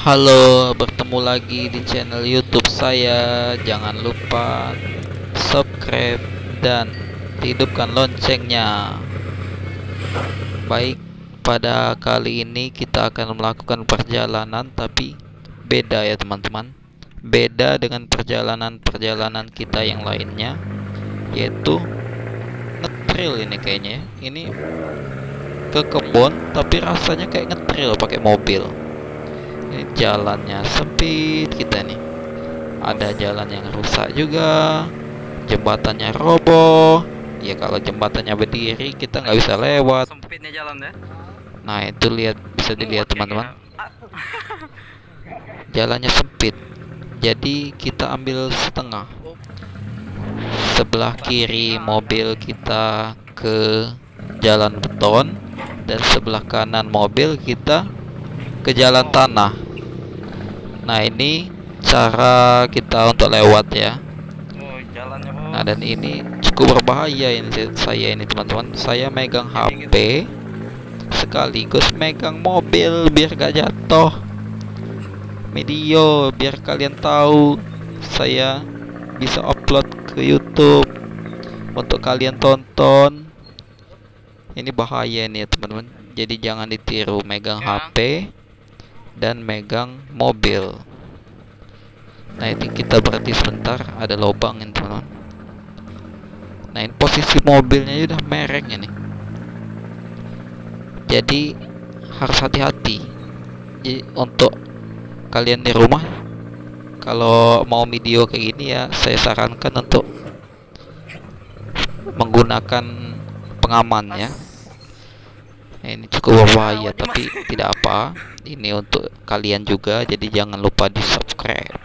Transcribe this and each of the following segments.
Halo, bertemu lagi di channel YouTube saya. Jangan lupa subscribe dan hidupkan loncengnya. Baik, pada kali ini kita akan melakukan perjalanan, tapi beda ya teman-teman. Beda dengan perjalanan-perjalanan kita yang lainnya, yaitu ngetrail ini kayaknya. Ini ke kebun, tapi rasanya kayak ngetrail pakai mobil. Ini jalannya sempit kita nih. Ada jalan yang rusak juga, jembatannya roboh. Ya kalau jembatannya berdiri kita nggak bisa lewat. Sempitnya jalan ya. Nah itu bisa dilihat Muat ya teman-teman. kayaknya. Jalannya sempit. Jadi kita ambil setengah. Sebelah kiri mobil kita ke jalan beton, dan sebelah kanan mobil kita ke jalan tanah. Nah ini cara kita untuk lewat ya. Oh, jalannya bos. Nah dan ini cukup berbahaya ini saya ini teman-teman. Saya megang HP sekaligus megang mobil biar gak jatuh. Video biar kalian tahu, saya bisa upload ke YouTube untuk kalian tonton. Ini bahaya nih ya teman-teman. Jadi jangan ditiru megang HP dan megang mobil. Nah ini kita berhenti sebentar, ada lubang ini teman-teman. Nah ini posisi mobilnya udah mereng ini. Jadi harus hati-hati. Jadi untuk kalian di rumah, kalau mau video kayak gini ya saya sarankan untuk menggunakan pengaman ya. Nah, ini cukup berbahaya tapi tidak apa. Ini untuk kalian juga, jadi jangan lupa di subscribe.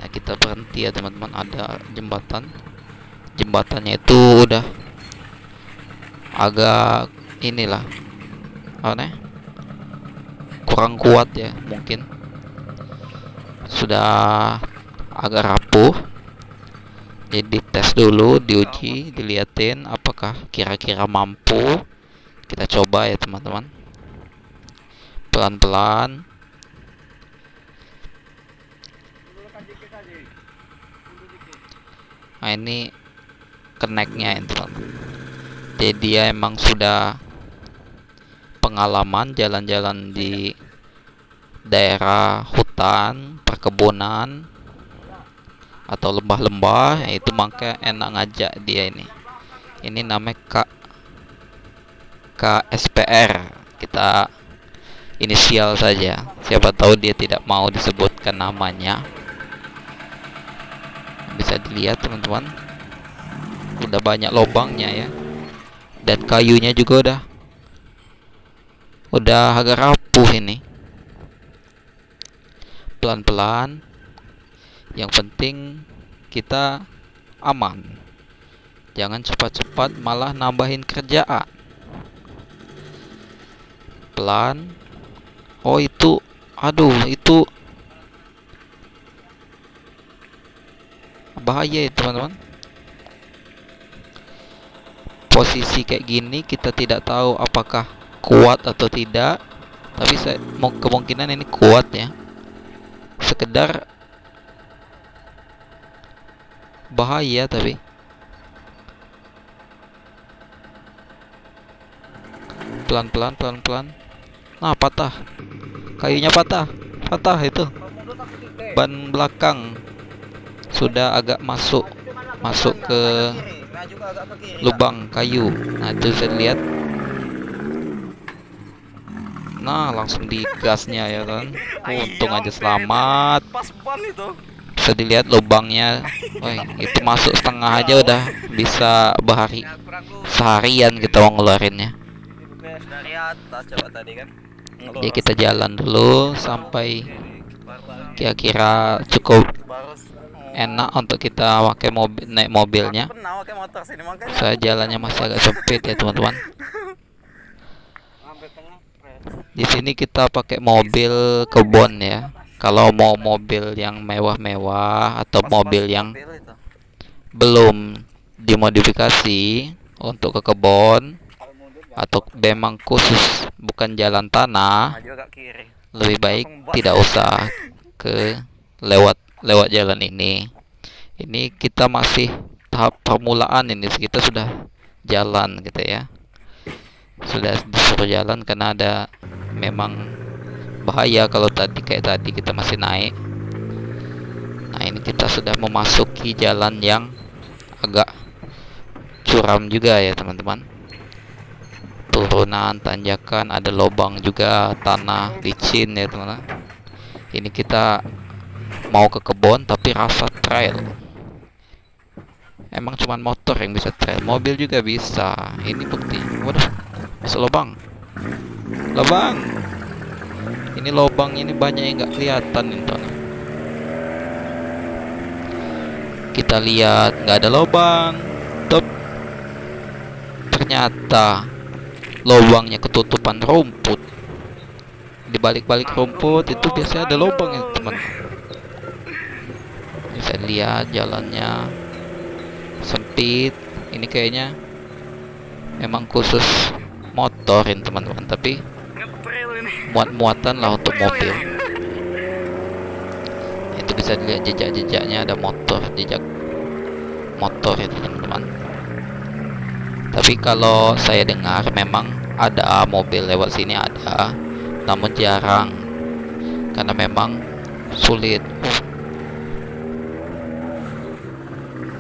Nah kita berhenti ya teman-teman, ada jembatan. Jembatannya itu udah agak inilah apa nih, kurang kuat ya, mungkin sudah agak rapuh. Jadi dites dulu, diuji, diliatin apakah kira-kira mampu. Kita coba ya teman-teman, pelan-pelan. Nah ini keneknya ya teman-teman. Jadi dia emang sudah pengalaman jalan-jalan di daerah hutan, perkebunan, atau lembah-lembah, itu makanya enak ngajak dia ini. Ini namanya KSPR. Kita inisial saja. Siapa tahu dia tidak mau disebutkan namanya. Bisa dilihat teman-teman, udah banyak lubangnya ya. Dan kayunya juga udah agak rapuh ini. Pelan-pelan. Yang penting kita aman. Jangan cepat-cepat malah nambahin kerjaan. Pelan. Oh itu, aduh itu bahaya ya teman-teman. Posisi kayak gini kita tidak tahu apakah kuat atau tidak, tapi kemungkinan ini kuat ya. Sekedar bahaya tapi pelan-pelan. Nah patah, kayunya patah itu. Ban belakang sudah agak masuk ke lubang kayu. Nah itu saya lihat. Nah langsung digasnya ya kan. Untung aja selamat. Pas ban itu. Bisa dilihat lubangnya. Woi, itu masuk setengah aja udah bisa seharian kita mau ngeluarinnya. Dari atas coba tadi kan. Jadi kita jalan dulu sampai kira-kira cukup enak untuk kita pakai naik mobilnya. Saya jalannya masih agak sempit ya teman-teman. Di sini kita pakai mobil kebun ya. Kalau mau mobil yang mewah-mewah atau mobil yang belum dimodifikasi untuk ke kebun, atau memang khusus bukan jalan tanah, Maju agak kiri. lebih baik Langsung bas. tidak usah ke lewat jalan ini. Ini kita masih tahap permulaan, ini kita sudah jalan gitu ya. Sudah disuruh jalan karena ada memang bahaya kalau kayak tadi kita masih naik. Nah, ini kita sudah memasuki jalan yang agak curam juga ya teman-teman. Turunan, tanjakan, ada lubang juga, tanah licin ya teman-teman. Ini kita mau ke kebun tapi rasa trail. Emang cuman motor yang bisa trail, mobil juga bisa. Ini bukti. Waduh, masuk lubang. Lubang. Ini lubang ini banyak yang nggak kelihatan ini teman. Kita lihat nggak ada lubang. Top. Ternyata lubangnya ketutupan rumput. Di balik-balik rumput itu biasanya ada lubang ya teman. Bisa lihat jalannya sempit. Ini kayaknya memang khusus motorin teman-teman, tapi Ngetrail ini. muat-muatan lah untuk mobil. Itu bisa dilihat jejak-jejaknya, ada jejak motor itu teman-teman. Tapi kalau saya dengar memang ada mobil lewat sini, ada, namun jarang karena memang sulit.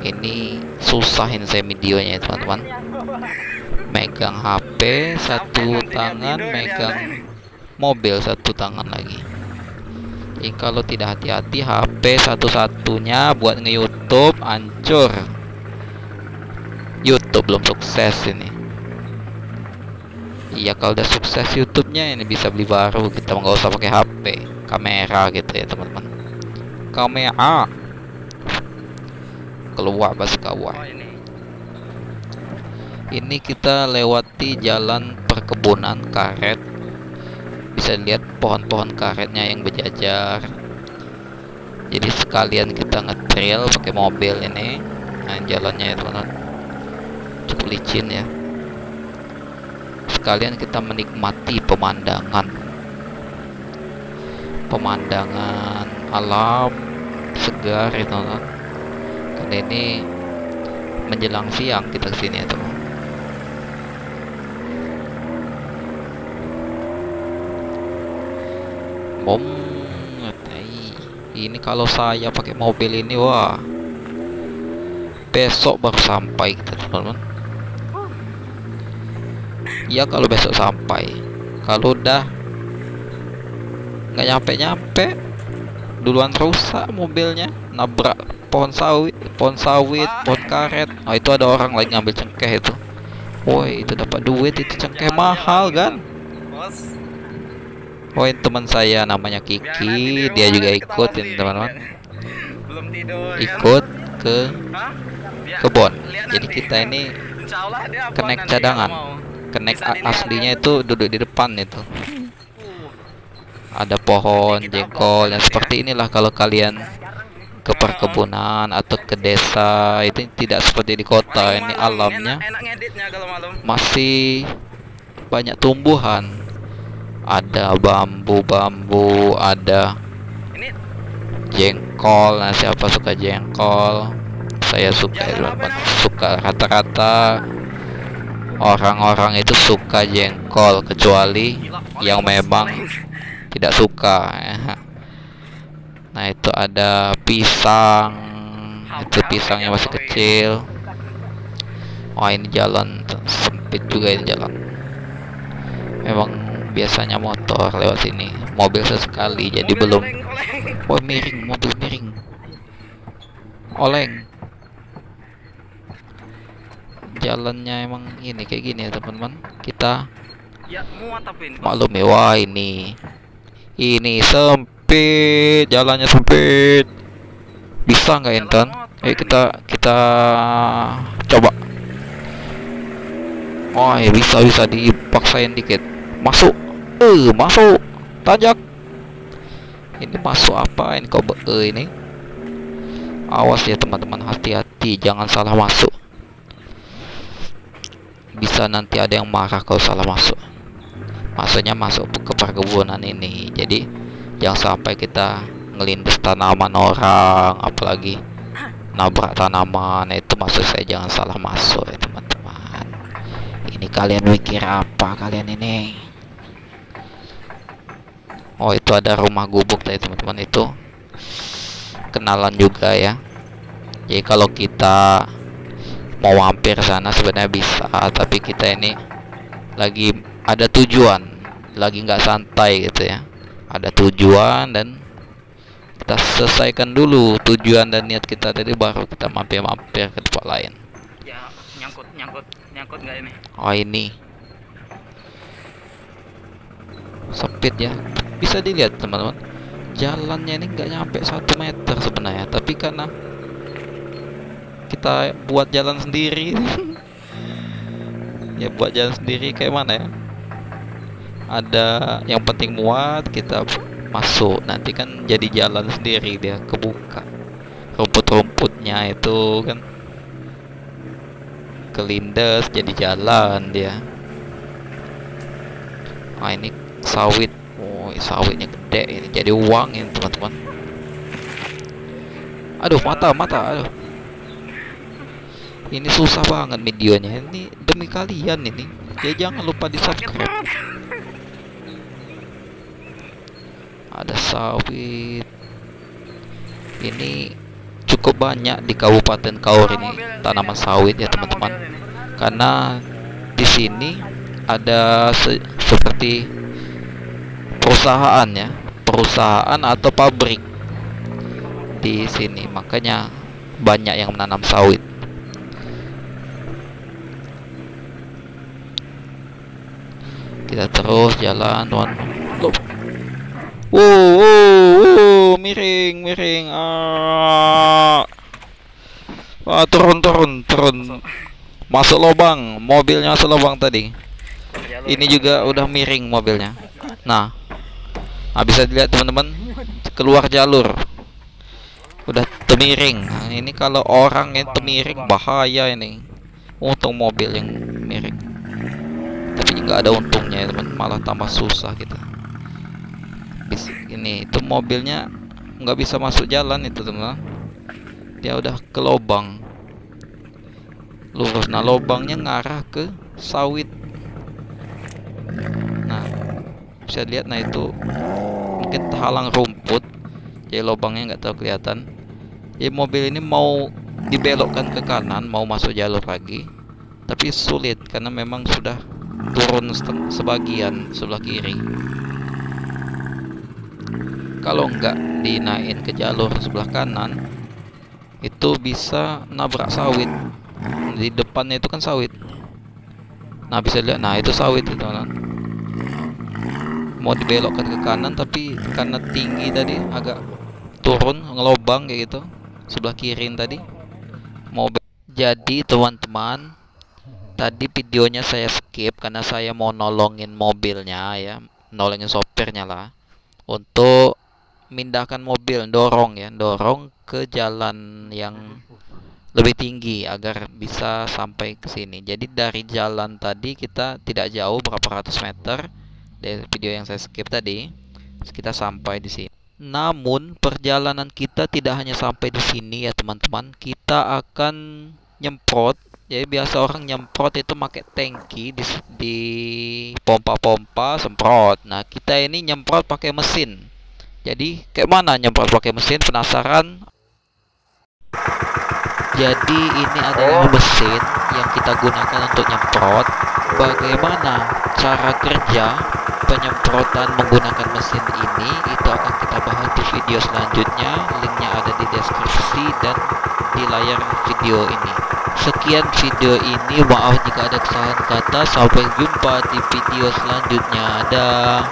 Ini susahin saya videonya ya teman-teman. Megang HP satu tangan, megang mobil satu tangan lagi. Jadi kalau tidak hati-hati, HP satu-satunya buat nge-YouTube hancur. YouTube belum sukses ini. Iya, kalau udah sukses YouTube-nya ini bisa beli baru, kita nggak usah pakai HP, kamera gitu ya teman-teman. Kamera keluar bahasa kawah. Oh, ini. Ini kita lewati jalan perkebunan karet. Bisa lihat pohon-pohon karetnya yang berjajar. Jadi sekalian kita nge-trail pakai mobil ini. Nah, jalannya itu cukup licin ya. Sekalian kita menikmati pemandangan alam segar itu. Karena ini menjelang siang kita kesini ya teman. Ini kalau saya pakai mobil ini, wah, besok baru sampai kita teman-teman. Ya kalau besok sampai, kalau udah nggak nyampe duluan rusak mobilnya, nabrak pohon sawit, pohon karet. Oh, itu ada orang lagi ngambil cengkeh itu. Woi, itu dapat duit, itu cengkeh mahal kan. Bos. Oh, ini teman saya namanya Kiki, dia juga ikut ini teman-teman. Belum tidur. Ikut ke Hah? kebun. Lihat Jadi nanti. kita ini Insya Allah dia apa kenek nanti cadangan. kalau mau. Kenek Bisa dilihat, aslinya kan? itu duduk di depan itu. Ada pohon jengkol yang seperti inilah kalau kalian ke perkebunan atau ke desa, itu tidak seperti di kota. Ini Malam-malam alamnya enak ngeditnya kalau malam. masih banyak tumbuhan. Ada bambu-bambu, ada Ini jengkol. Nah, siapa suka jengkol? Saya suka ya, teman-teman. Suka rata-rata orang-orang itu suka jengkol, kecuali gila, yang memang tidak suka ya. Nah, itu ada pisang. Itu pisangnya masih kecil. Oh, ini jalan sempit juga ini jalan. Memang biasanya motor lewat sini, mobil sesekali, jadi Mobil belum. oleng. Oh, miring, mobil miring. Oleng. Jalannya emang ini kayak gini ya teman-teman. Kita Ya muat tapi ini. maklum ya, wah ini sempit, jalannya sempit. Bisa nggak Intan? Ayo kita coba. Oh ya, bisa dipaksain dikit. Masuk. Masuk. Tanjak. Ini masuk apa ini kok ini? Awas ya teman-teman, hati-hati jangan salah masuk. bisa nanti ada yang marah kalau salah masuk. Maksudnya masuk ke perkebunan ini. Jadi jangan sampai kita ngelindas tanaman orang, apalagi nabrak tanaman. Itu maksud saya, jangan salah masuk ya teman-teman. Ini kalian mikir apa kalian ini? Oh, itu ada rumah gubuk tadi teman-teman, itu kenalan juga ya. Jadi kalau kita mau mampir sana sebenarnya bisa, tapi kita ini lagi ada tujuan, lagi nggak santai gitu ya. Ada tujuan dan kita selesaikan dulu tujuan dan niat kita tadi, baru kita mampir-mampir ke tempat lain. Ya, nyangkut nggak ini? Oh, ini sempit ya, bisa dilihat teman-teman, jalannya ini nggak nyampe 1 meter sebenarnya, tapi karena kita buat jalan sendiri ya, buat jalan sendiri kayak mana ya, ada yang penting muat, kita masuk, nanti kan jadi jalan sendiri, dia kebuka rumput-rumputnya itu kan kelindes jadi jalan dia. Nah, ini sawit. Oh, sawitnya gede ini, jadi uang ini teman-teman. Aduh, mata, aduh. Ini susah banget videonya ini, demi kalian ini. Ya jangan lupa di subscribe. Ada sawit. Ini cukup banyak di Kabupaten Kaur ini tanaman sawit ya teman-teman. Karena di sini ada seperti perusahaan ya, perusahaan atau pabrik di sini, makanya banyak yang menanam sawit. Kita terus jalan, teman. Miring. Turun. Masuk lubang, mobilnya masuk lubang tadi. Ini juga udah miring mobilnya. Nah, bisa dilihat teman-teman, keluar jalur. Udah temiring. Nah, ini kalau orang yang temiring bahaya ini. Untung mobil yang miring. Tapi nggak ada untungnya ya teman, malah tambah susah kita. Ini itu mobilnya nggak bisa masuk jalan itu teman. Dia udah ke lubang. Lurus. Nah, lubangnya ngarah ke sawit. Nah, bisa lihat, nah itu mungkin terhalang rumput, jadi lubangnya nggak terlalu kelihatan. Jadi mobil ini mau dibelokkan ke kanan, mau masuk jalur lagi, tapi sulit karena memang sudah turun sebagian sebelah kiri. Kalau nggak dinaikin ke jalur sebelah kanan, itu bisa nabrak sawit. Di depannya itu kan sawit. Nah, bisa lihat, nah itu sawit itu teman. Mau dibelokkan ke kanan, tapi karena tinggi tadi agak turun ngelobang kayak gitu sebelah kiri tadi. Jadi teman-teman, tadi videonya saya skip karena saya mau nolongin mobilnya ya, nolongin sopirnya lah, untuk mindahkan mobil, dorong ke jalan yang lebih tinggi agar bisa sampai ke sini. Jadi dari jalan tadi kita tidak jauh, berapa ratus meter dari video yang saya skip tadi, kita sampai di sini. Namun perjalanan kita tidak hanya sampai di sini ya teman-teman. Kita akan nyemprot. Jadi biasa orang nyemprot itu pakai tangki di pompa-pompa semprot. Nah, kita ini nyemprot pakai mesin. Jadi kayak mana nyemprot pakai mesin? Penasaran? Jadi ini adalah mesin yang kita gunakan untuk nyemprot. Bagaimana cara kerja penyemprotan menggunakan mesin ini, itu akan kita bahas di video selanjutnya. Linknya ada di deskripsi dan di layar video ini. Sekian video ini, maaf jika ada kesalahan kata. Sampai jumpa di video selanjutnya. Dah.